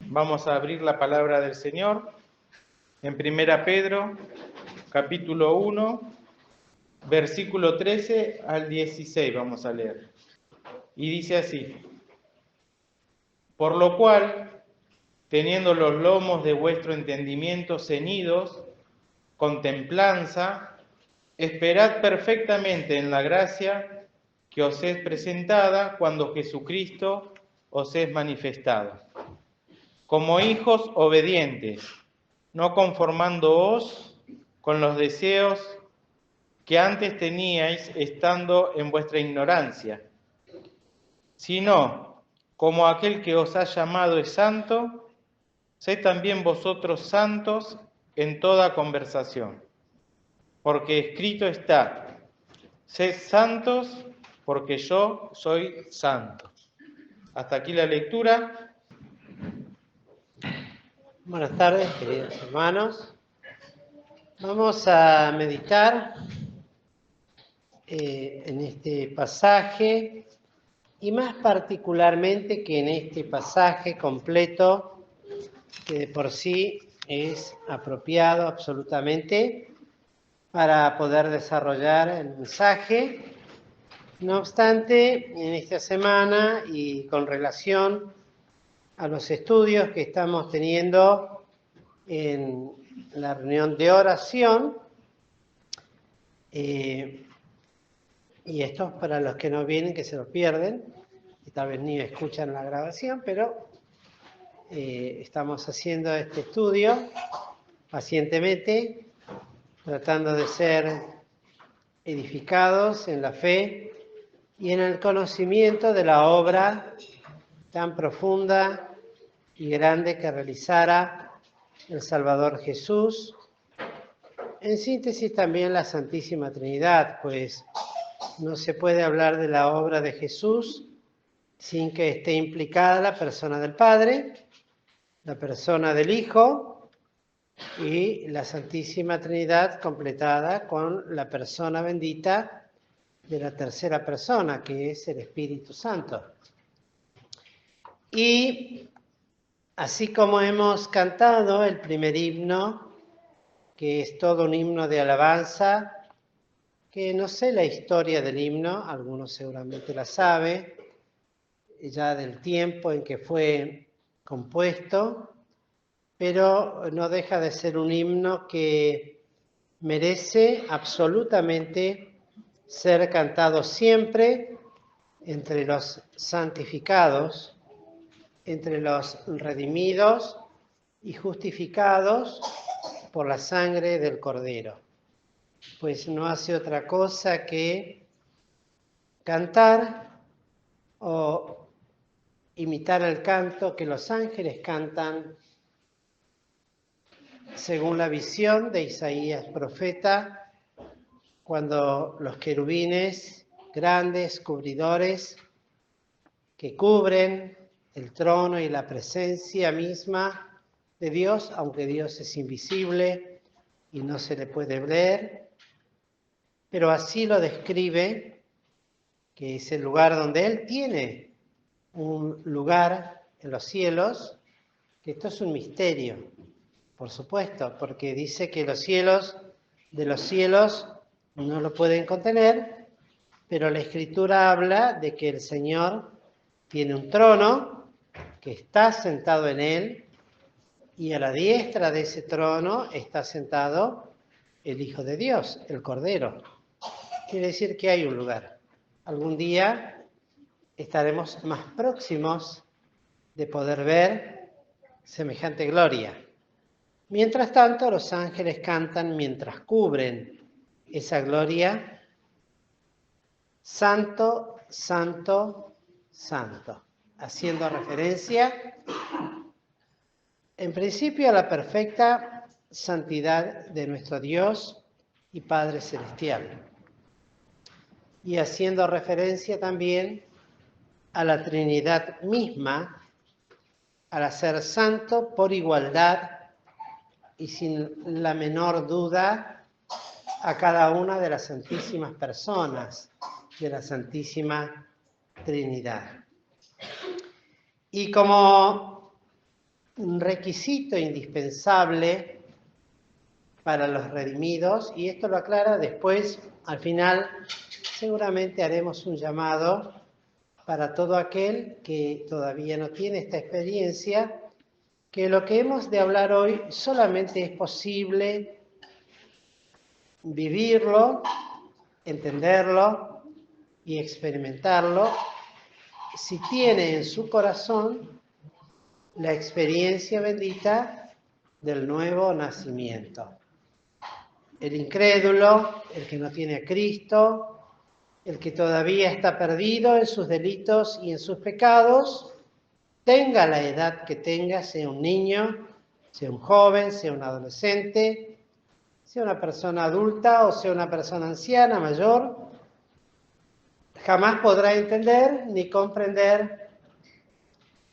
Vamos a abrir la palabra del Señor en 1 Pedro, capítulo 1, versículo 13 al 16 vamos a leer. Y dice así: Por lo cual, teniendo los lomos de vuestro entendimiento ceñidos, con templanza, esperad perfectamente en la gracia que os es presentada cuando Jesucristo os es manifestado. Como hijos obedientes, no conformándoos con los deseos que antes teníais estando en vuestra ignorancia, sino como aquel que os ha llamado es santo, sed también vosotros santos en toda conversación. Porque escrito está: sed santos porque yo soy santo. Hasta aquí la lectura. Buenas tardes, queridos hermanos. Vamos a meditar en este pasaje y más particularmente que en este pasaje completo, que de por sí es apropiado absolutamente para poder desarrollar el mensaje. No obstante, en esta semana y con relación a los estudios que estamos teniendo en la reunión de oración, y esto es para los que no vienen, que se lo pierden, y tal vez ni escuchan la grabación, pero estamos haciendo este estudio pacientemente, tratando de ser edificados en la fe y en el conocimiento de la obra tan profunda y grande que realizara el Salvador Jesús. En síntesis también la Santísima Trinidad, pues no se puede hablar de la obra de Jesús sin que esté implicada la persona del Padre, la persona del Hijo y la Santísima Trinidad completada con la persona bendita de la tercera persona, que es el Espíritu Santo. Y así como hemos cantado el primer himno, que es todo un himno de alabanza, que no sé la historia del himno, algunos seguramente la saben, ya del tiempo en que fue compuesto, pero no deja de ser un himno que merece absolutamente ser cantado siempre entre los santificados, entre los redimidos y justificados por la sangre del Cordero, pues no hace otra cosa que cantar o imitar el canto que los ángeles cantan según la visión de Isaías profeta, cuando los querubines, grandes cubridores, que cubren el trono y la presencia misma de Dios, aunque Dios es invisible y no se le puede ver, pero así lo describe, que es el lugar donde Él tiene un lugar en los cielos, que esto es un misterio, por supuesto, porque dice que los cielos de los cielos no lo pueden contener, pero la Escritura habla de que el Señor tiene un trono, que está sentado en él, y a la diestra de ese trono está sentado el Hijo de Dios, el Cordero. Quiere decir que hay un lugar. Algún día estaremos más próximos de poder ver semejante gloria. Mientras tanto, los ángeles cantan mientras cubren esa gloria: Santo, Santo, Santo, haciendo referencia en principio a la perfecta santidad de nuestro Dios y Padre Celestial, y haciendo referencia también a la Trinidad misma, al hacer santo por igualdad y sin la menor duda a cada una de las santísimas personas de la Santísima Trinidad. Y como un requisito indispensable para los redimidos, y esto lo aclara después, al final, seguramente haremos un llamado para todo aquel que todavía no tiene esta experiencia, que lo que hemos de hablar hoy solamente es posible vivirlo, entenderlo y experimentarlo si tiene en su corazón la experiencia bendita del nuevo nacimiento. El incrédulo, el que no tiene a Cristo, el que todavía está perdido en sus delitos y en sus pecados, tenga la edad que tenga, sea un niño, sea un joven, sea un adolescente, sea una persona adulta o sea una persona anciana, mayor, jamás podrá entender, ni comprender,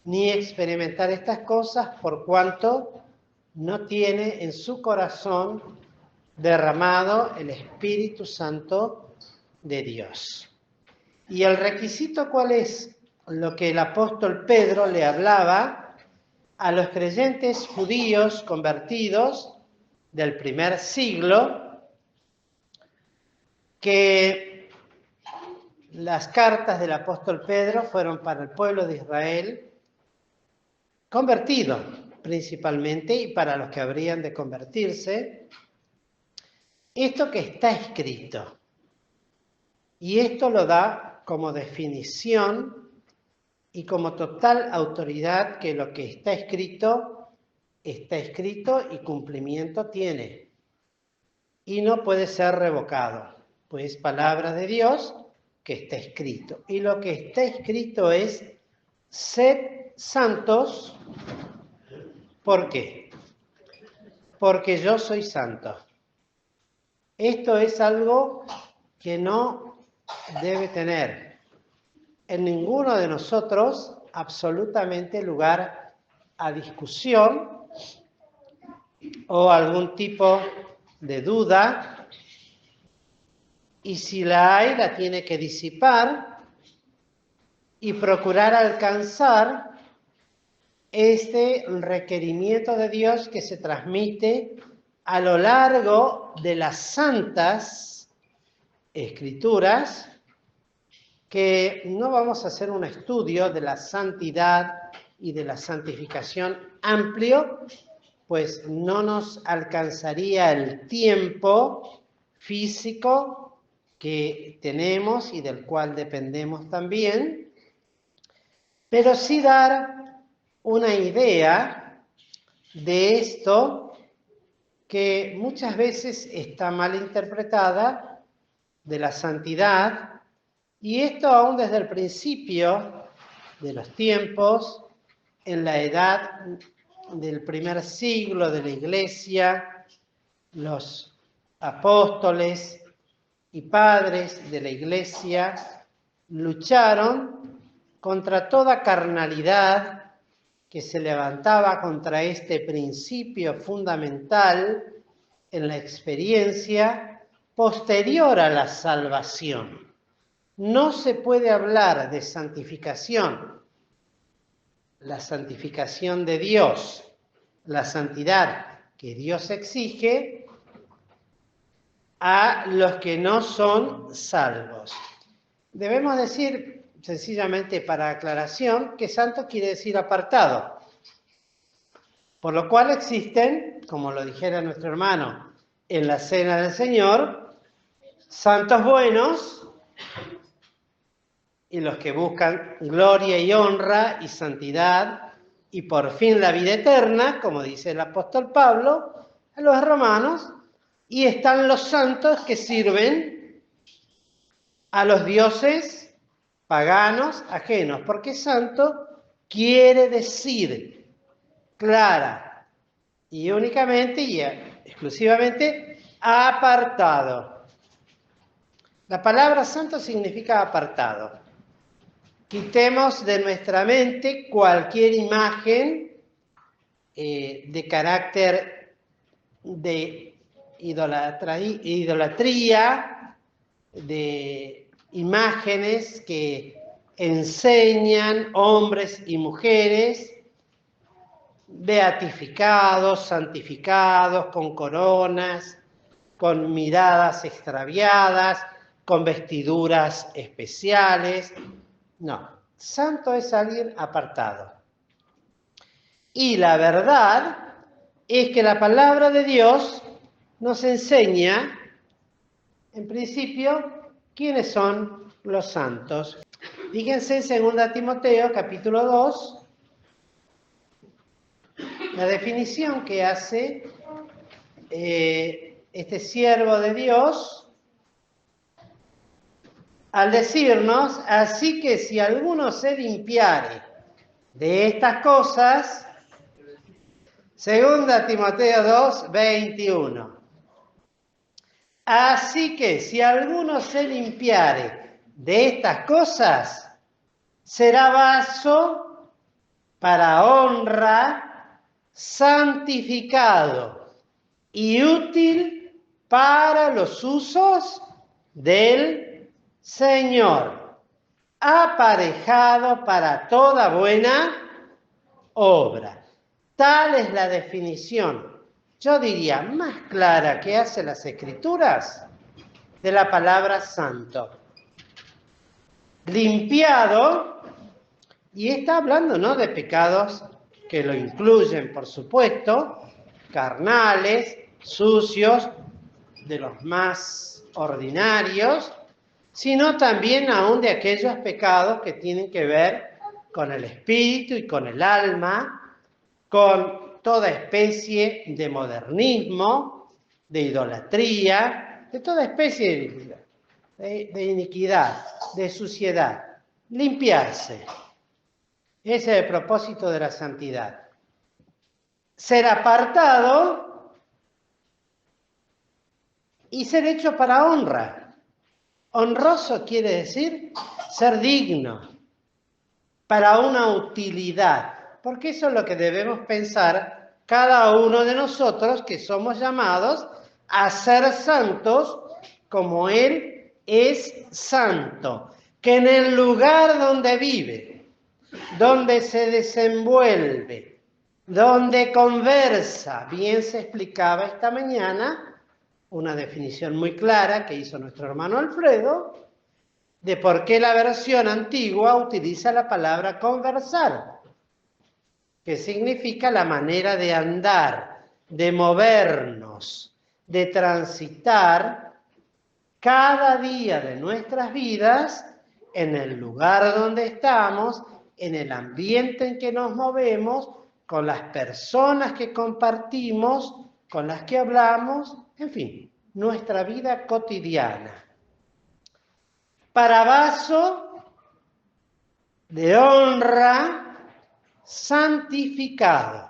ni experimentar estas cosas por cuanto no tiene en su corazón derramado el Espíritu Santo de Dios. ¿Y el requisito cuál es? Lo que el apóstol Pedro le hablaba a los creyentes judíos convertidos del primer siglo, que las cartas del apóstol Pedro fueron para el pueblo de Israel convertido principalmente, y para los que habrían de convertirse, esto que está escrito. Y esto lo da como definición y como total autoridad que lo que está escrito y cumplimiento tiene. Y no puede ser revocado, pues palabra de Dios que está escrito. Y lo que está escrito es: sed santos. ¿Por qué? Porque yo soy santo. Esto es algo que no debe tener en ninguno de nosotros absolutamente lugar a discusión o algún tipo de duda, y si la hay, la tiene que disipar y procurar alcanzar este requerimiento de Dios que se transmite a lo largo de las santas escrituras, que no vamos a hacer un estudio de la santidad y de la santificación amplio, pues no nos alcanzaría el tiempo físico que tenemos y del cual dependemos también, pero sí dar una idea de esto que muchas veces está mal interpretada, de la santidad, y esto aún desde el principio de los tiempos, en la edad del primer siglo de la Iglesia, los apóstoles y padres de la Iglesia lucharon contra toda carnalidad que se levantaba contra este principio fundamental en la experiencia posterior a la salvación. No se puede hablar de santificación, la santificación de Dios, la santidad que Dios exige a los que no son salvos. Debemos decir, sencillamente para aclaración, que santo quiere decir apartado. Por lo cual existen, como lo dijera nuestro hermano en la Cena del Señor, santos buenos y los que buscan gloria y honra y santidad y por fin la vida eterna, como dice el apóstol Pablo a los romanos, y están los santos que sirven a los dioses paganos ajenos, porque santo quiere decir clara y únicamente y exclusivamente apartado. La palabra santo significa apartado. Quitemos de nuestra mente cualquier imagen de carácter de idolatría, de imágenes que enseñan hombres y mujeres beatificados, santificados, con coronas, con miradas extraviadas, con vestiduras especiales. No, santo es alguien apartado. Y la verdad es que la palabra de Dios nos enseña, en principio, quiénes son los santos. Fíjense en 2 Timoteo, capítulo 2, la definición que hace este siervo de Dios al decirnos: así que si alguno se limpiare de estas cosas, 2 Timoteo 2, 21. Así que si alguno se limpiare de estas cosas, será vaso para honra, santificado y útil para los usos del Señor, aparejado para toda buena obra. Tal es la definición, yo diría, más clara que hace las Escrituras de la palabra santo. Limpiado, y está hablando no de pecados que lo incluyen, por supuesto, carnales, sucios, de los más ordinarios, sino también aún de aquellos pecados que tienen que ver con el espíritu y con el alma, con toda especie de modernismo, de idolatría, de toda especie de iniquidad, de suciedad. Limpiarse. Ese es el propósito de la santidad. Ser apartado y ser hecho para honra. Honroso quiere decir ser digno, para una utilidad, porque eso es lo que debemos pensar cada uno de nosotros, que somos llamados a ser santos como Él es santo, que en el lugar donde vive, donde se desenvuelve, donde conversa, bien se explicaba esta mañana, una definición muy clara que hizo nuestro hermano Alfredo, de por qué la versión antigua utiliza la palabra conversar, que significa la manera de andar, de movernos, de transitar cada día de nuestras vidas en el lugar donde estamos, en el ambiente en que nos movemos, con las personas que compartimos, con las que hablamos, en fin, nuestra vida cotidiana. Para vaso de honra, santificado,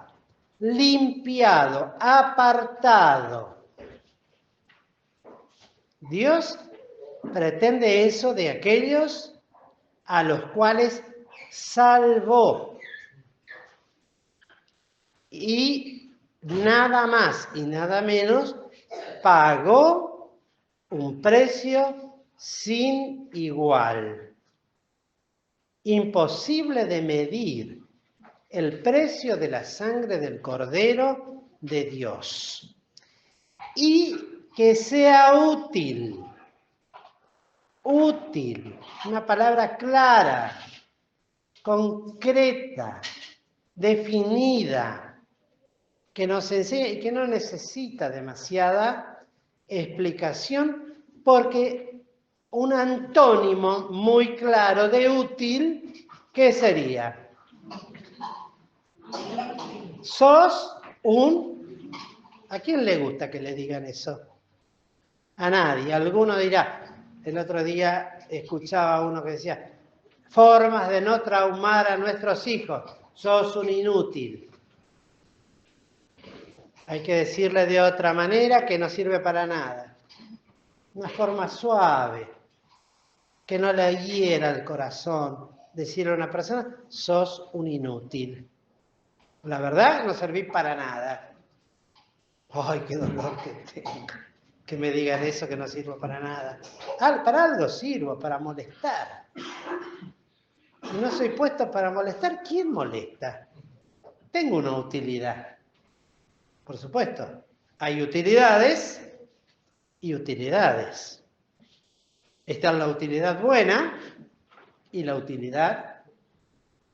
limpiado, apartado. Dios pretende eso de aquellos a los cuales salvó. Y nada más y nada menos, pagó un precio sin igual. Imposible de medir el precio de la sangre del Cordero de Dios. Y que sea útil, una palabra clara, concreta, definida, que nos enseña y que no necesita demasiada explicación, porque un antónimo muy claro de útil, ¿qué sería? Sos un... ¿A quién le gusta que le digan eso? A nadie. Alguno dirá, el otro día escuchaba a uno que decía, formas de no traumar a nuestros hijos, sos un inútil. Hay que decirle de otra manera que no sirve para nada. Una forma suave, que no le hiera el corazón. Decirle a una persona, sos un inútil. La verdad, no servís para nada. ¡Ay, qué dolor que tengo! Que me digan eso, que no sirvo para nada. Para algo sirvo, para molestar. Y no soy puesto para molestar. ¿Quién molesta? tengo una utilidad. Por supuesto, hay utilidades y utilidades. Está la utilidad buena y la utilidad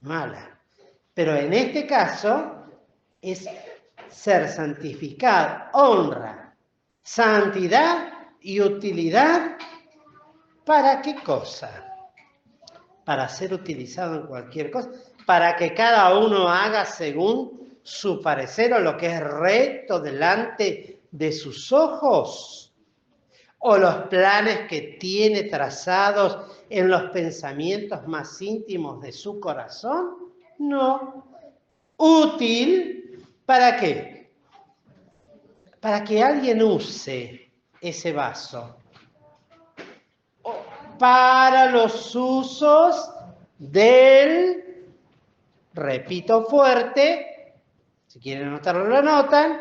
mala. Pero en este caso es ser santificado, honra, santidad y utilidad. ¿Para qué cosa? Para ser utilizado en cualquier cosa, para que cada uno haga según su parecer o lo que es recto delante de sus ojos, o los planes que tiene trazados en los pensamientos más íntimos de su corazón. No. Útil, ¿para qué? Para que alguien use ese vaso para los usos del, repito fuerte, si quieren anotarlo lo anotan,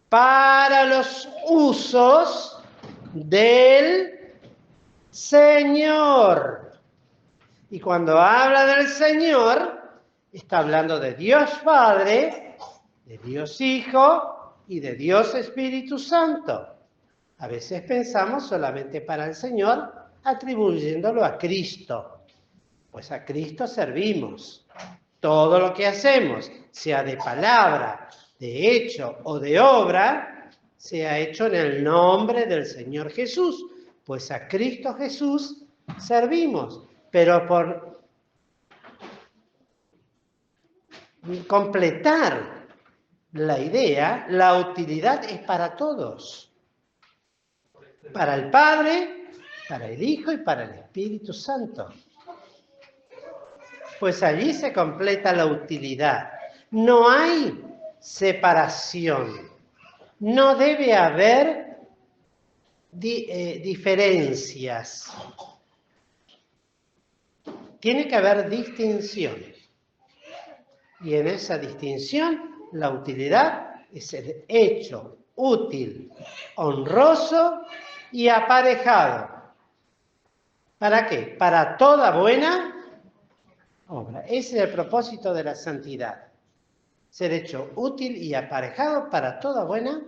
para los usos del Señor. Y cuando habla del Señor, está hablando de Dios Padre, de Dios Hijo y de Dios Espíritu Santo. A veces pensamos solamente para el Señor, atribuyéndolo a Cristo. Pues a Cristo servimos. Todo lo que hacemos, sea de palabra, de hecho o de obra, sea hecho en el nombre del Señor Jesús. Pues a Cristo Jesús servimos. Pero por completar la idea, la utilidad es para todos. Para el Padre, para el Hijo y para el Espíritu Santo. Pues allí se completa la utilidad. No hay separación. No debe haber diferencias. Tiene que haber distinción. Y en esa distinción, la utilidad es el hecho útil, honroso y aparejado. ¿Para qué? Para toda buena obra. Ese es el propósito de la santidad. Ser hecho útil y aparejado para toda buena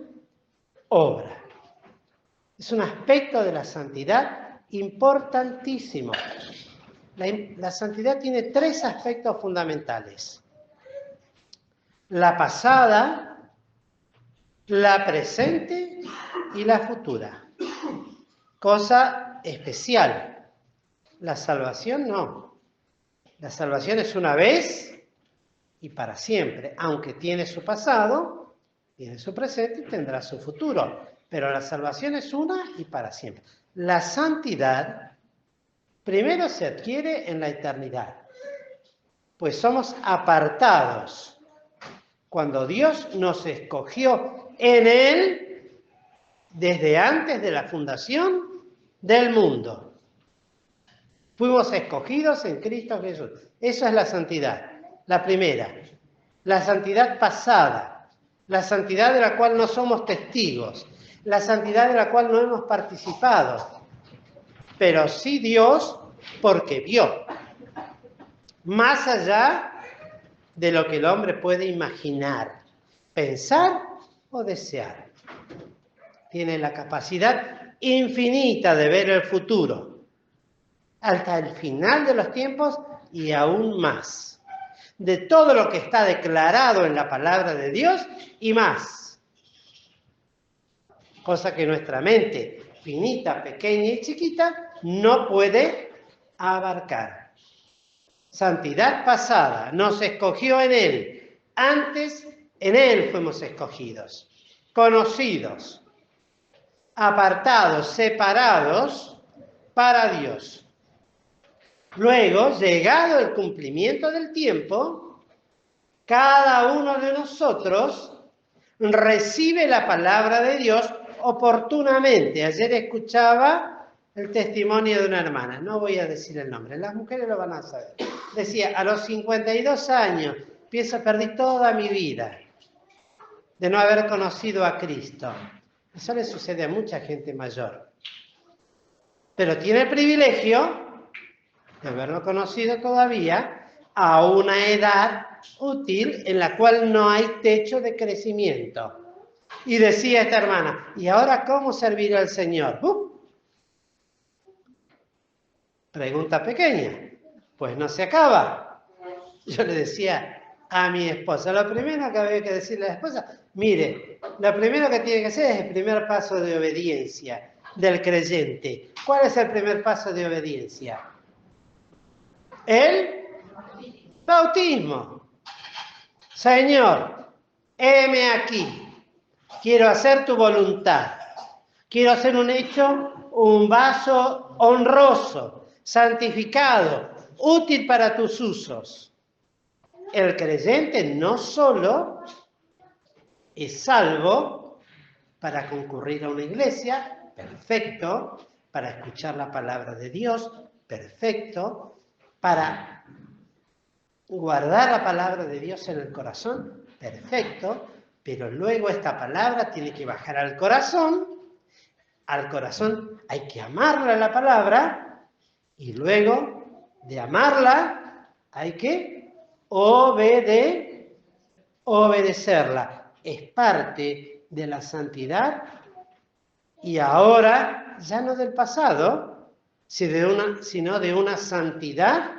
obra. Es un aspecto de la santidad importantísimo. La santidad tiene 3 aspectos fundamentales. La pasada, la presente y la futura. Cosa especial. La salvación no. La salvación es una vez y para siempre. Aunque tiene su pasado, tiene su presente y tendrá su futuro. Pero la salvación es una y para siempre. La santidad primero se adquiere en la eternidad. Pues somos apartados. Cuando Dios nos escogió en Él, desde antes de la fundación del mundo. Fuimos escogidos en Cristo Jesús. Eso es la santidad. La primera. La santidad pasada. La santidad de la cual no somos testigos. La santidad de la cual no hemos participado. Pero sí Dios, porque vio. Más allá de lo que el hombre puede imaginar, pensar o desear. Tiene la capacidad infinita de ver el futuro, hasta el final de los tiempos y aún más. De todo lo que está declarado en la palabra de Dios y más. Cosa que nuestra mente finita, pequeña y chiquita no puede abarcar. Santidad pasada, nos escogió en Él. Antes en Él fuimos escogidos, conocidos, apartados, separados para Dios. Luego, llegado el cumplimiento del tiempo, cada uno de nosotros recibe la palabra de Dios oportunamente. Ayer escuchaba el testimonio de una hermana, no voy a decir el nombre, las mujeres lo van a saber. Decía, a los 52 años, perdí toda mi vida de no haber conocido a Cristo. Eso le sucede a mucha gente mayor. Pero tiene el privilegio de haberlo conocido todavía a una edad útil en la cual no hay techo de crecimiento. Y decía esta hermana, ¿y ahora cómo servir al Señor? Pregunta pequeña, pues no se acaba. Yo le decía a mi esposa, lo primero que había que decirle a la esposa, mire, lo primero que tiene que hacer es el primer paso de obediencia del creyente. ¿Cuál es el primer paso de obediencia? El bautismo. Señor, heme aquí, quiero hacer tu voluntad, quiero hacer un hecho, un vaso honroso, santificado, útil para tus usos. El creyente no solo es salvo para concurrir a una iglesia, perfecto, para escuchar la palabra de Dios, perfecto, para guardar la palabra de Dios en el corazón, perfecto, pero luego esta palabra tiene que bajar al corazón hay que amarla la palabra, y luego de amarla hay que obedecerla. Es parte de la santidad, y ahora ya no del pasado, sino de una santidad,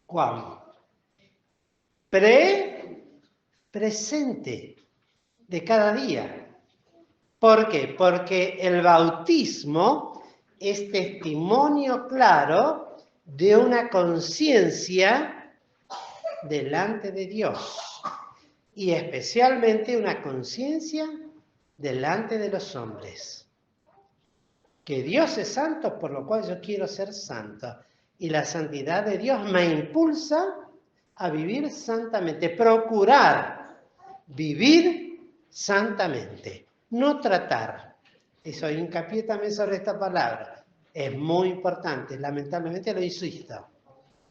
¿cómo? Presente de cada día. ¿Por qué? Porque el bautismo es testimonio claro de una conciencia delante de Dios, y especialmente una conciencia delante de los hombres. Que Dios es santo, por lo cual yo quiero ser santo. Y la santidad de Dios me impulsa a vivir santamente, procurar vivir santamente. No tratar. Eso hincapié también sobre esta palabra. Es muy importante, lamentablemente lo insisto.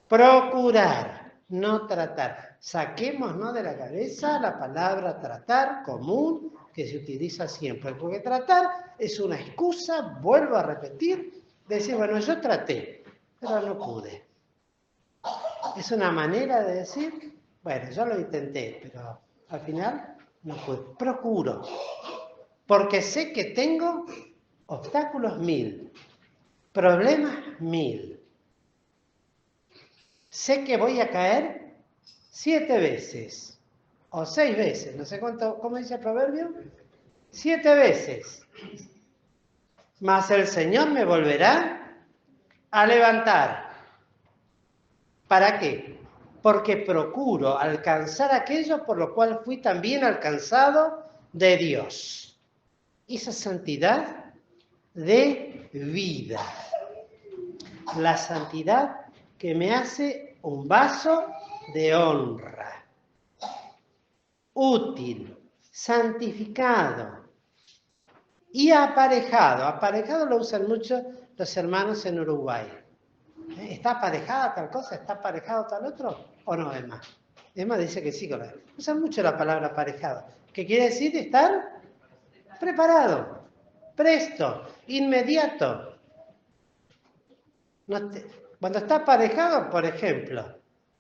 Procurar, no tratar. Saquémonos de la cabeza la palabra tratar común que se utiliza siempre, porque tratar es una excusa, vuelvo a repetir, decir, bueno, yo traté, pero no pude. Es una manera de decir, bueno, yo lo intenté, pero al final no pude. Procuro. Porque sé que tengo obstáculos 1000, problemas 1000. Sé que voy a caer 7 veces, o 6 veces, no sé cuánto, ¿cómo dice el proverbio? 7 veces. Mas el Señor me volverá a levantar. ¿Para qué? Porque procuro alcanzar aquello por lo cual fui también alcanzado de Dios. Esa santidad de vida. La santidad que me hace un vaso de honra. Útil, santificado y aparejado. Aparejado lo usan mucho los hermanos en Uruguay. ¿Está aparejada tal cosa? ¿Está aparejado tal otro? ¿O no, Emma? Emma dice que sí. Usan mucho la palabra aparejado. ¿Qué quiere decir? Estar preparado, presto, inmediato. Cuando está aparejado, por ejemplo,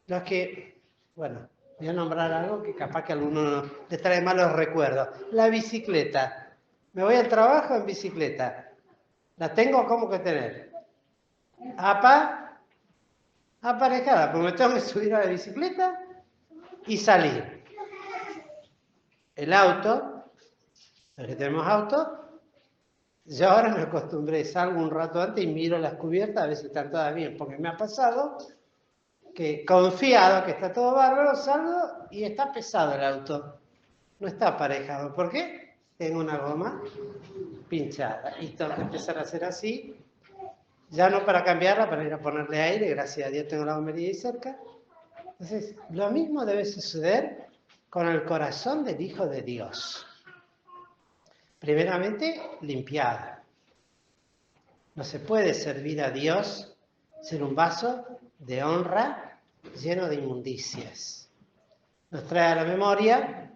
los que, bueno, voy a nombrar algo que capaz que a alguno les trae malos recuerdos. La bicicleta. Me voy al trabajo en bicicleta. ¿La tengo como que tener? Aparejada, porque me tengo que subir a la bicicleta y salir. El auto, los que tenemos auto, yo ahora me acostumbré, salgo un rato antes y miro las cubiertas a ver si están todas bien, porque me ha pasado que confiado que está todo bárbaro, salgo y está pesado el auto, no está aparejado. ¿Por qué? Tengo una goma pinchada y tengo que empezar a hacer así, ya no para cambiarla, para ir a ponerle aire, gracias a Dios tengo la gomería ahí cerca. Entonces, lo mismo debe suceder con el corazón del Hijo de Dios. Primeramente, limpiada. No se puede servir a Dios, ser un vaso de honra lleno de inmundicias. Nos trae a la memoria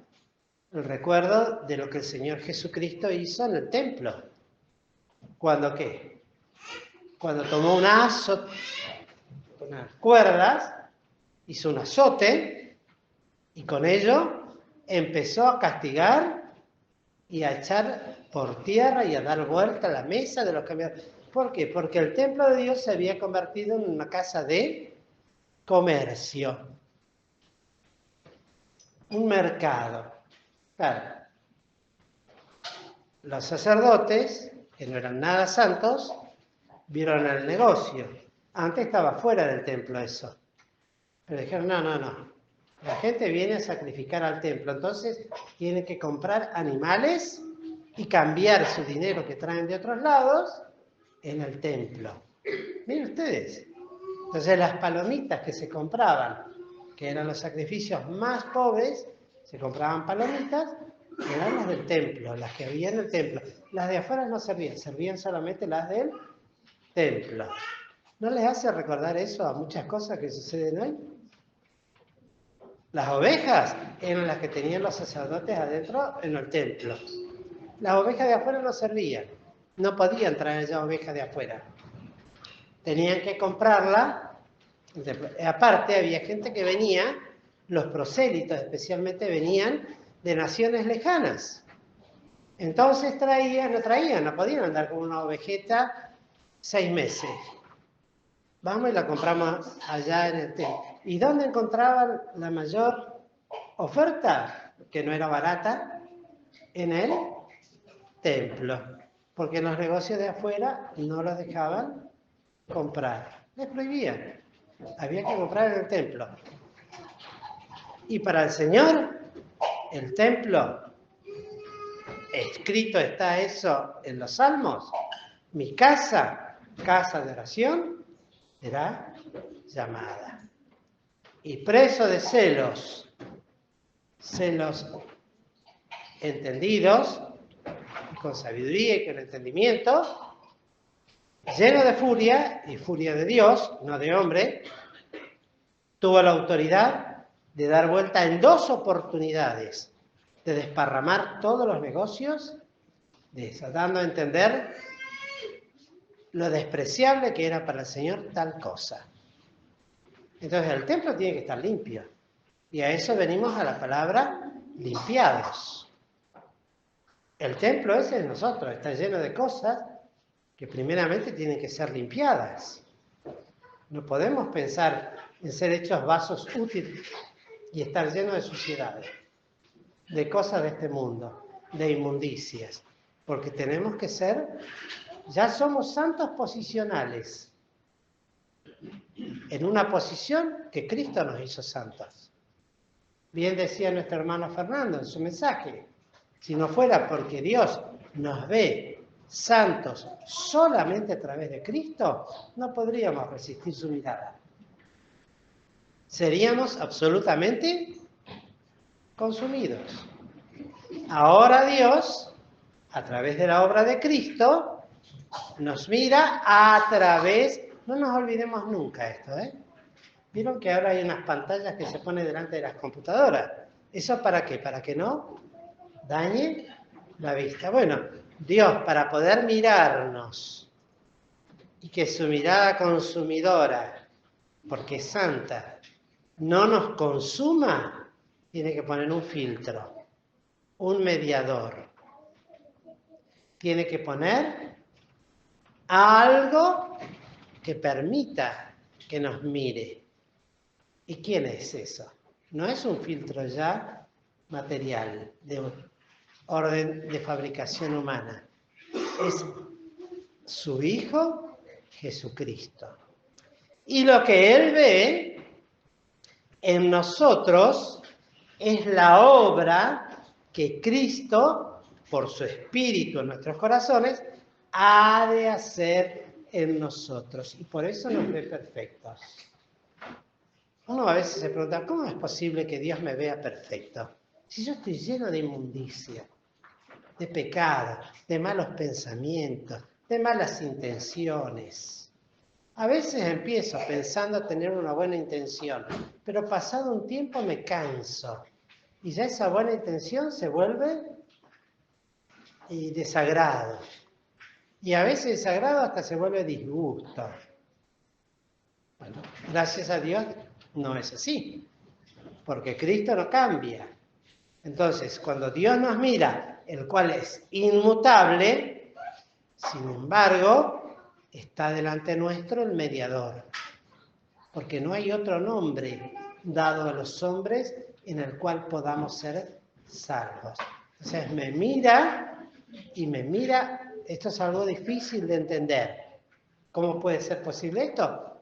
el recuerdo de lo que el Señor Jesucristo hizo en el templo. ¿Cuándo qué? Cuando tomó un azo, unas cuerdas, hizo un azote y con ello empezó a castigar y a echar por tierra y a dar vuelta a la mesa de los cambiadores. ¿Por qué? Porque el templo de Dios se había convertido en una casa de comercio, un mercado. Claro, los sacerdotes, que no eran nada santos, vieron el negocio. Antes estaba fuera del templo eso. Pero dijeron, no. La gente viene a sacrificar al templo, entonces tienen que comprar animales y cambiar su dinero que traen de otros lados en el templo. Miren ustedes. Entonces las palomitas que se compraban, que eran los sacrificios más pobres, se compraban palomitas, eran las del templo, las que había en el templo. Las de afuera no servían solamente las del templo. ¿No les hace recordar eso a muchas cosas que suceden hoy? Las ovejas eran las que tenían los sacerdotes adentro en el templo. Las ovejas de afuera no servían. No podían traer ya ovejas de afuera. Tenían que comprarla. Aparte, había gente que venía, los prosélitos especialmente venían de naciones lejanas. Entonces no podían andar con una ovejeta 6 meses. Vamos y la compramos allá en el templo. ¿Y dónde encontraban la mayor oferta? Que no era barata, en el templo. Porque en los negocios de afuera no los dejaban comprar. Les prohibían. Había que comprar en el templo. Y para el Señor, el templo, escrito está eso en los Salmos, mi casa, casa de oración, será llamada. Y preso de celos entendidos, con sabiduría y con entendimiento, lleno de furia, y furia de Dios, no de hombre, tuvo la autoridad de dar vuelta en 2 oportunidades, de desparramar todos los negocios, dando a entender lo despreciable que era para el Señor tal cosa. Entonces el templo tiene que estar limpio. Y a eso venimos a la palabra limpiados. El templo ese es nosotros, está lleno de cosas que primeramente tienen que ser limpiadas. No podemos pensar en ser hechos vasos útiles y estar llenos de suciedades, de cosas de este mundo, de inmundicias, porque tenemos que ya somos santos posicionales, en una posición que Cristo nos hizo santos. Bien decía nuestro hermano Fernando en su mensaje, si no fuera porque Dios nos ve santos solamente a través de Cristo, no podríamos resistir su mirada. Seríamos absolutamente consumidos. Ahora Dios, a través de la obra de Cristo, nos mira a través, no nos olvidemos nunca esto, ¿Vieron que ahora hay unas pantallas que se ponen delante de las computadoras? ¿Eso para qué? Para que no dañe la vista. Bueno, Dios, para poder mirarnos y que su mirada consumidora, porque es santa, no nos consuma, tiene que poner un filtro, un mediador. Tiene que poner algo que permita que nos mire. ¿Y quién es eso? No es un filtro ya material, de orden de fabricación humana. Es su Hijo Jesucristo. Y lo que Él ve en nosotros es la obra que Cristo, por su Espíritu en nuestros corazones, ha de hacer en nosotros. Y por eso nos ve perfectos. Uno a veces se pregunta, ¿cómo es posible que Dios me vea perfecto? Si yo estoy lleno de inmundicia, de pecado, de malos pensamientos, de malas intenciones. A veces empiezo pensando tener una buena intención, pero pasado un tiempo me canso. Y ya esa buena intención se vuelve desagrado. Y a veces desagrado hasta se vuelve disgusto. Bueno, gracias a Dios no es así, porque Cristo no cambia. Entonces, cuando Dios nos mira, el cual es inmutable, sin embargo, está delante nuestro el mediador, porque no hay otro nombre dado a los hombres en el cual podamos ser salvos. Entonces me mira y me mira. Esto es algo difícil de entender. ¿Cómo puede ser posible esto?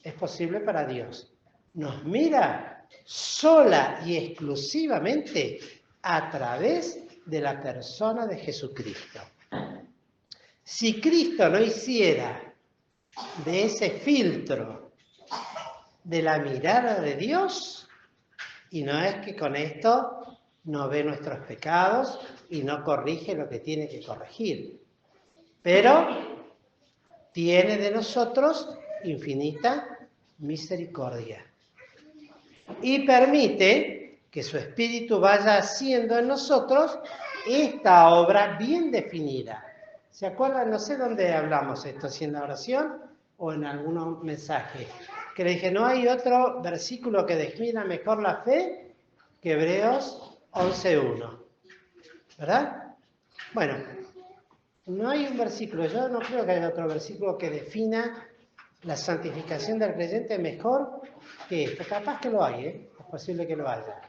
Es posible para Dios. Nos mira sola y exclusivamente a través de la persona de Jesucristo. Si Cristo no hiciera de ese filtro de la mirada de Dios, y no es que con esto no ve nuestros pecados y no corrige lo que tiene que corregir, pero tiene de nosotros infinita misericordia y permite que su Espíritu vaya haciendo en nosotros esta obra bien definida. ¿Se acuerdan? No sé dónde hablamos esto, si en la oración o en algún mensaje, que le dije, no hay otro versículo que defina mejor la fe que Hebreos 11:1, ¿verdad? Bueno, no hay un versículo, yo no creo que haya otro versículo que defina la santificación del creyente mejor que esto. Capaz que lo hay, es posible que lo haya,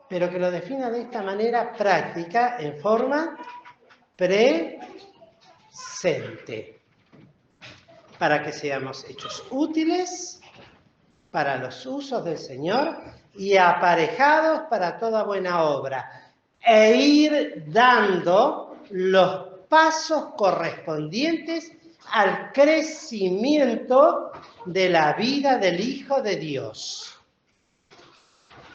pero que lo defina de esta manera práctica, en forma presente, para que seamos hechos útiles para los usos del Señor y aparejados para toda buena obra, e ir dando los pasos correspondientes al crecimiento de la vida del Hijo de Dios.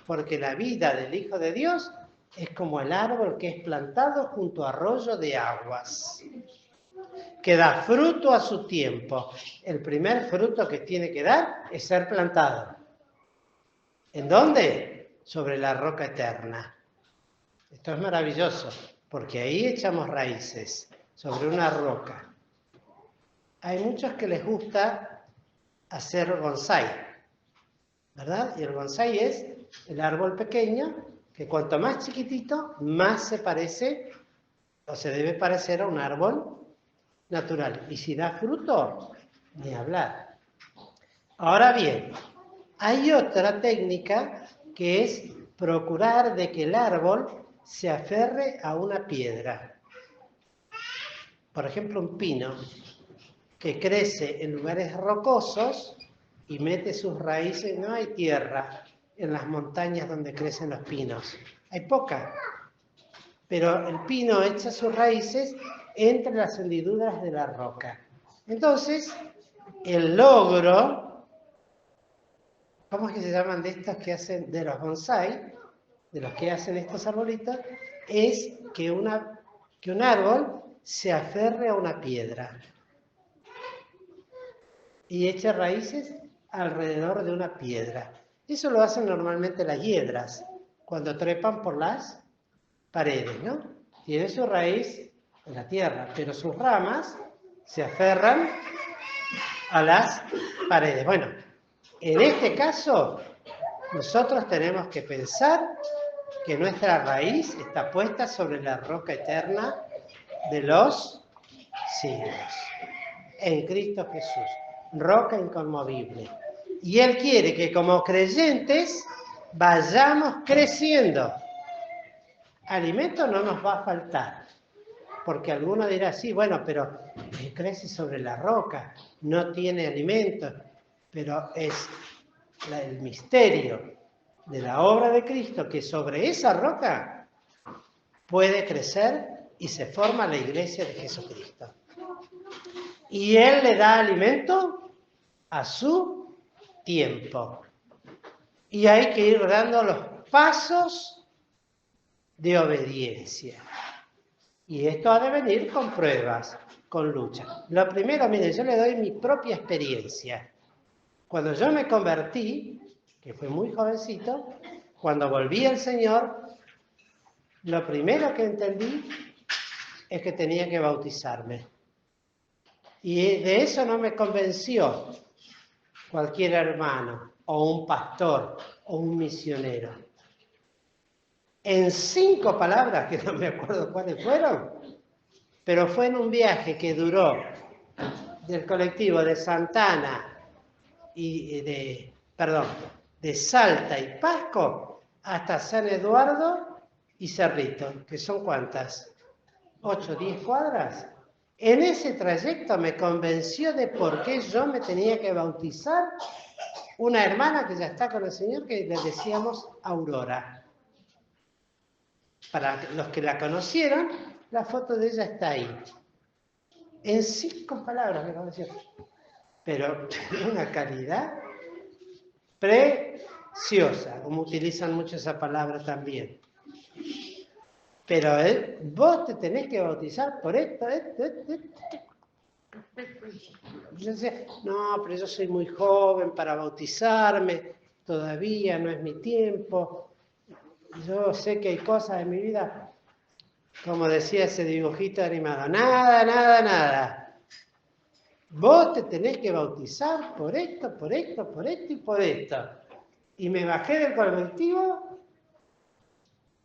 Porque la vida del Hijo de Dios es como el árbol que es plantado junto a arroyo de aguas, que da fruto a su tiempo. El primer fruto que tiene que dar es ser plantado. ¿En dónde? Sobre la roca eterna. Esto es maravilloso, porque ahí echamos raíces, sobre una roca. Hay muchos que les gusta hacer bonsái, ¿verdad? Y el bonsái es el árbol pequeño, que cuanto más chiquitito, más se parece, o se debe parecer a un árbol natural. Y si da fruto, ni hablar. Ahora bien, hay otra técnica que es procurar de que el árbol se aferre a una piedra. Por ejemplo, un pino que crece en lugares rocosos y mete sus raíces, no hay tierra en las montañas donde crecen los pinos, hay poca, pero el pino echa sus raíces entre las hendiduras de la roca. Entonces, el logro, ¿cómo es que se llaman de estos que hacen, de los bonsái, de los que hacen estos arbolitos? Es que un árbol se aferre a una piedra y eche raíces alrededor de una piedra. Eso lo hacen normalmente las hiedras, cuando trepan por las paredes, ¿no? Tiene su raíz en la tierra, pero sus ramas se aferran a las paredes. Bueno, en este caso, nosotros tenemos que pensar que nuestra raíz está puesta sobre la roca eterna de los siglos, en Cristo Jesús, roca inconmovible. Y Él quiere que como creyentes vayamos creciendo. Alimento no nos va a faltar, porque alguno dirá, sí, bueno, pero crece sobre la roca, no tiene alimento, pero es el misterio de la obra de Cristo que sobre esa roca puede crecer y se forma la iglesia de Jesucristo. Y Él le da alimento a su tiempo. Y hay que ir dando los pasos de obediencia. Y esto ha de venir con pruebas, con lucha. Lo primero, miren, yo le doy mi propia experiencia. Cuando yo me convertí, que fue muy jovencito, cuando volví al Señor, lo primero que entendí es que tenía que bautizarme. Y de eso no me convenció cualquier hermano. o un pastor o un misionero. En 5 palabras, que no me acuerdo cuáles fueron, pero fue en un viaje que duró del colectivo de Santana y de Salta y Pasco hasta San Eduardo y Cerrito, que son ¿cuántas? 8, 10 cuadras. En ese trayecto me convenció de por qué yo me tenía que bautizar una hermana que ya está con el Señor, que le decíamos Aurora. Para los que la conocieron, la foto de ella está ahí. En 5 palabras me convenció. Pero de una calidad preciosa, como utilizan mucho esa palabra también. Pero vos te tenés que bautizar por esto. Yo decía, no, pero yo soy muy joven para bautizarme, todavía no es mi tiempo. Yo sé que hay cosas en mi vida, como decía ese dibujito animado, nada. Vos te tenés que bautizar por esto y por esto. Y me bajé del colectivo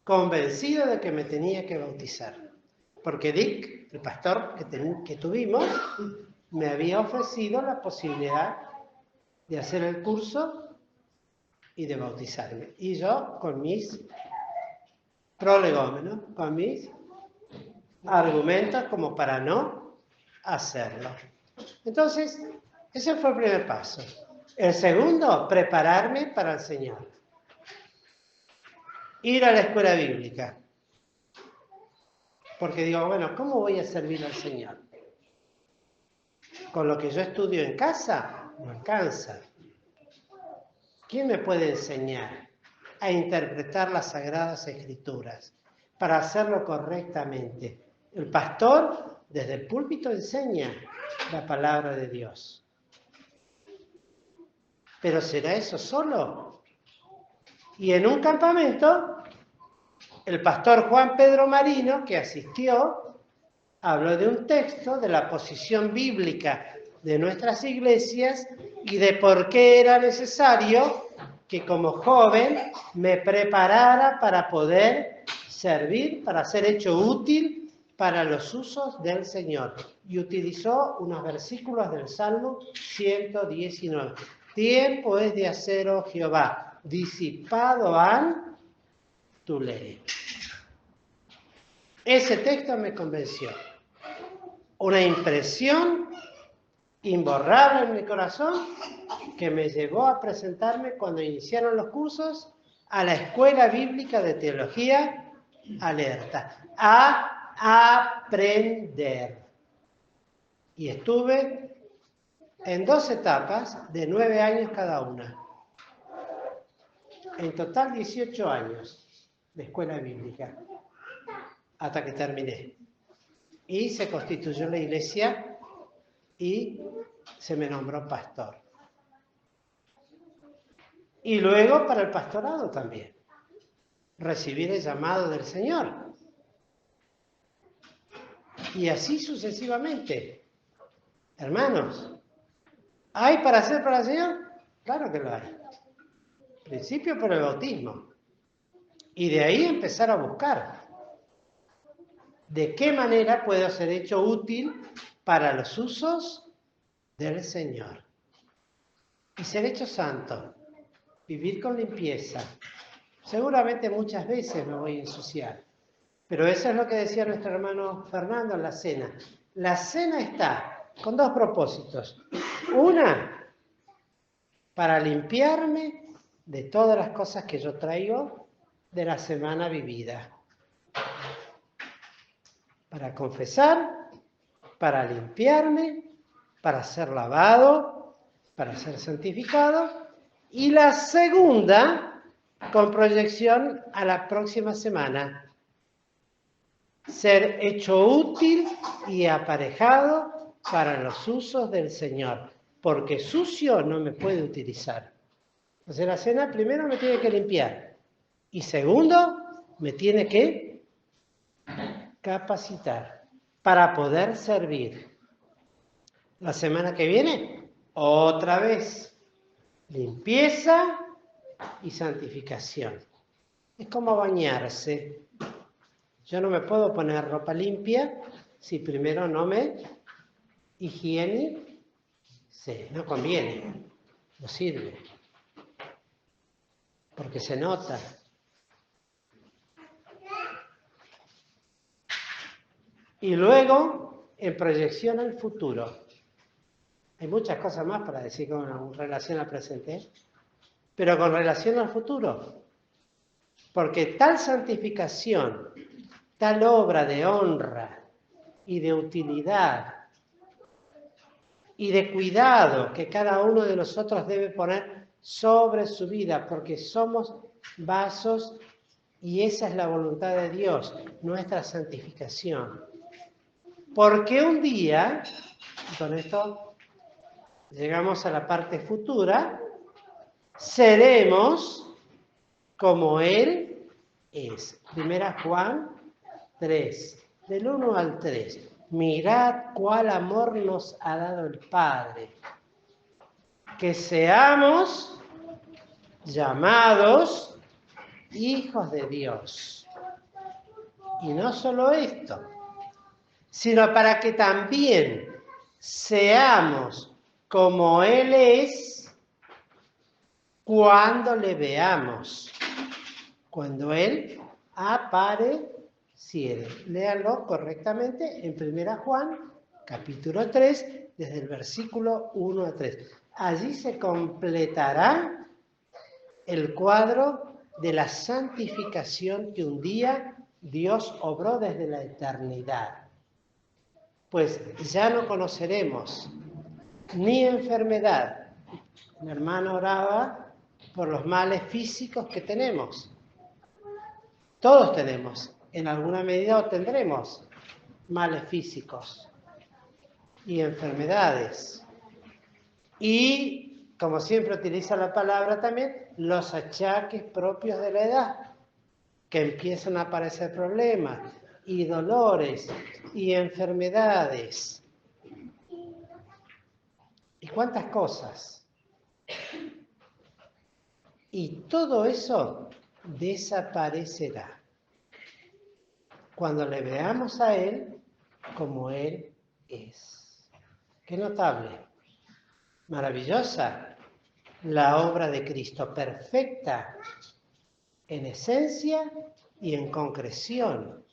convencido de que me tenía que bautizar. Porque Dick, el pastor que tuvimos, me había ofrecido la posibilidad de hacer el curso y de bautizarme. Y yo, con mis prolegómenos, con mis argumentos como para no hacerlo. Entonces, ese fue el primer paso. El segundo, prepararme para el Señor. Ir a la escuela bíblica. Porque digo, bueno, ¿cómo voy a servir al Señor? Con lo que yo estudio en casa, no alcanza. ¿Quién me puede enseñar a interpretar las Sagradas Escrituras para hacerlo correctamente? El pastor, desde el púlpito, enseña la palabra de Dios. ¿Pero será eso solo? Y en un campamento, el pastor Juan Pedro Marino, que asistió, habló de un texto, de la posición bíblica de nuestras iglesias y de por qué era necesario que como joven me preparara para poder servir, para ser hecho útil para los usos del Señor. Y utilizó unos versículos del Salmo 119. Tiempo es de hacer, oh Jehová, disipado han tu ley. Ese texto me convenció. Una impresión imborrable en mi corazón que me llevó a presentarme cuando iniciaron los cursos a la Escuela Bíblica de Teología Alerta, a aprender. Y estuve en 2 etapas de 9 años cada una. En total 18 años de escuela bíblica, hasta que terminé. Y se constituyó la iglesia y se me nombró pastor. Y luego para el pastorado también. Recibir el llamado del Señor. Y así sucesivamente. Hermanos, ¿hay para hacer para el Señor? Claro que lo hay. Principio por el bautismo. Y de ahí empezar a buscar. ¿De qué manera puedo ser hecho útil para los usos del Señor? Y ser hecho santo. Vivir con limpieza. Seguramente muchas veces me voy a ensuciar. Pero eso es lo que decía nuestro hermano Fernando en la cena. La cena está con 2 propósitos. Una, para limpiarme de todas las cosas que yo traigo de la semana vivida. Para confesar, para limpiarme, para ser lavado, para ser santificado. Y la segunda, con proyección a la próxima semana. Ser hecho útil y aparejado para los usos del Señor. Porque sucio no me puede utilizar. Entonces la cena primero me tiene que limpiar. Y segundo, me tiene que capacitar para poder servir. La semana que viene, otra vez. limpieza y santificación. Es como bañarse. Yo no me puedo poner ropa limpia si primero no me higienice. No conviene, no sirve, porque se nota. Y luego, en proyección al futuro. Hay muchas cosas más para decir con relación al presente, pero con relación al futuro. Porque tal santificación, tal obra de honra y de utilidad y de cuidado que cada uno de nosotros debe poner sobre su vida, porque somos vasos y esa es la voluntad de Dios, nuestra santificación. Porque un día, y con esto llegamos a la parte futura, seremos como Él es. Primera Juan 3, del 1 al 3. Mirad cuál amor nos ha dado el Padre, que seamos llamados hijos de Dios. Y no solo esto, sino para que también seamos como Él es cuando le veamos, cuando Él apareciere. Léanlo correctamente en 1 Juan, capítulo 3, desde el versículo 1 a 3. Allí se completará el cuadro de la santificación que un día Dios obró desde la eternidad. Pues ya no conoceremos ni enfermedad. Mi hermano oraba por los males físicos que tenemos. Todos tenemos, en alguna medida tendremos males físicos y enfermedades. Y, como siempre utiliza la palabra también, los achaques propios de la edad, que empiezan a aparecer problemas y dolores y enfermedades. ¿Y cuántas cosas? Y todo eso desaparecerá cuando le veamos a Él como Él es. Qué notable, maravillosa la obra de Cristo, perfecta en esencia y en concreción,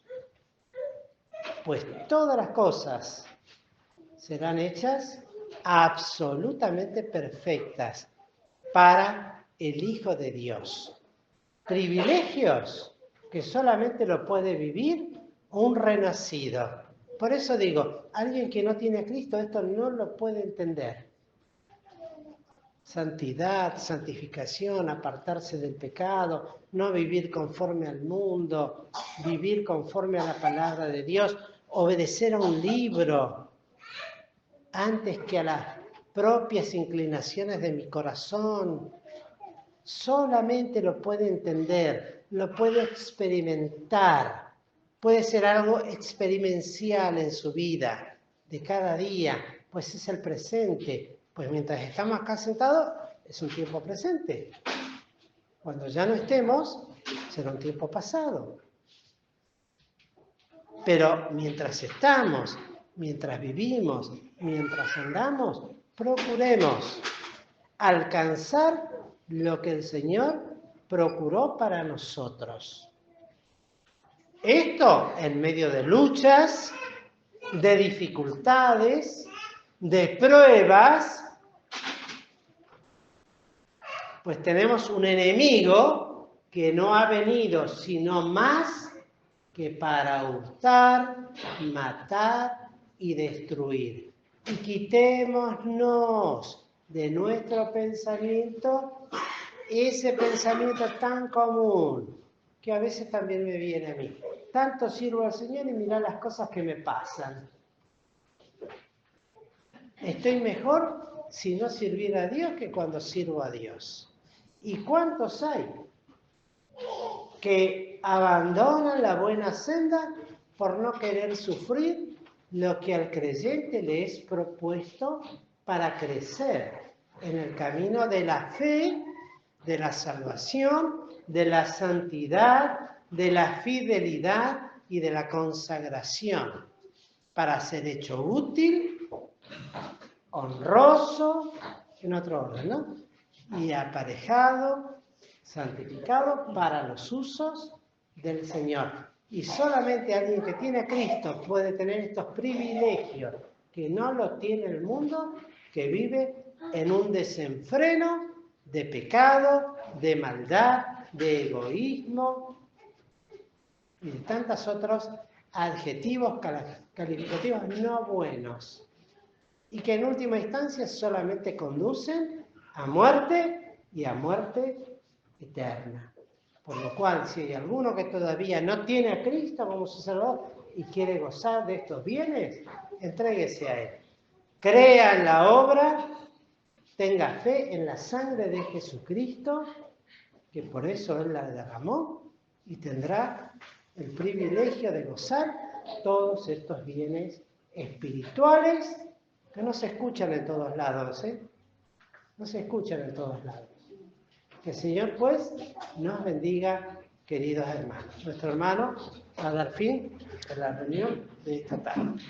pues todas las cosas serán hechas absolutamente perfectas para el Hijo de Dios. Privilegios que solamente lo puede vivir un renacido. Por eso digo, alguien que no tiene a Cristo esto no lo puede entender. Santidad, santificación, apartarse del pecado, no vivir conforme al mundo, vivir conforme a la palabra de Dios, obedecer a un libro antes que a las propias inclinaciones de mi corazón. Solamente lo puede entender, lo puede experimentar, puede ser algo experiencial en su vida, de cada día, pues es el presente. Pues mientras estamos acá sentados, es un tiempo presente. Cuando ya no estemos, será un tiempo pasado. Pero mientras estamos, mientras vivimos, mientras andamos, procuremos alcanzar lo que el Señor procuró para nosotros. Esto en medio de luchas, de dificultades, de pruebas, pues tenemos un enemigo que no ha venido sino más que para hurtar, matar y destruir. Y quitémonos de nuestro pensamiento ese pensamiento tan común, que a veces también me viene a mí. Tanto sirvo al Señor y mirá las cosas que me pasan. Estoy mejor si no sirviera a Dios que cuando sirvo a Dios. ¿Y cuántos hay que abandonan la buena senda por no querer sufrir lo que al creyente le es propuesto para crecer? en el camino de la fe, de la salvación, de la santidad, de la fidelidad y de la consagración, para ser hecho útil, honroso, en otro orden, ¿no? Y aparejado, santificado para los usos del Señor. Y solamente alguien que tiene a Cristo puede tener estos privilegios que no los tiene el mundo, que vive en un desenfreno de pecado, de maldad, de egoísmo y de tantos otros adjetivos calificativos no buenos, y que en última instancia solamente conducen a muerte y a muerte eterna. Por lo cual, si hay alguno que todavía no tiene a Cristo como su Salvador y quiere gozar de estos bienes, entréguese a Él. Crea en la obra, tenga fe en la sangre de Jesucristo, que por eso Él la derramó, y tendrá el privilegio de gozar todos estos bienes espirituales que no se escuchan en todos lados, ¿eh? No se escuchan en todos lados. Que el Señor, pues, nos bendiga, queridos hermanos. Nuestro hermano va a dar fin a la reunión de esta tarde.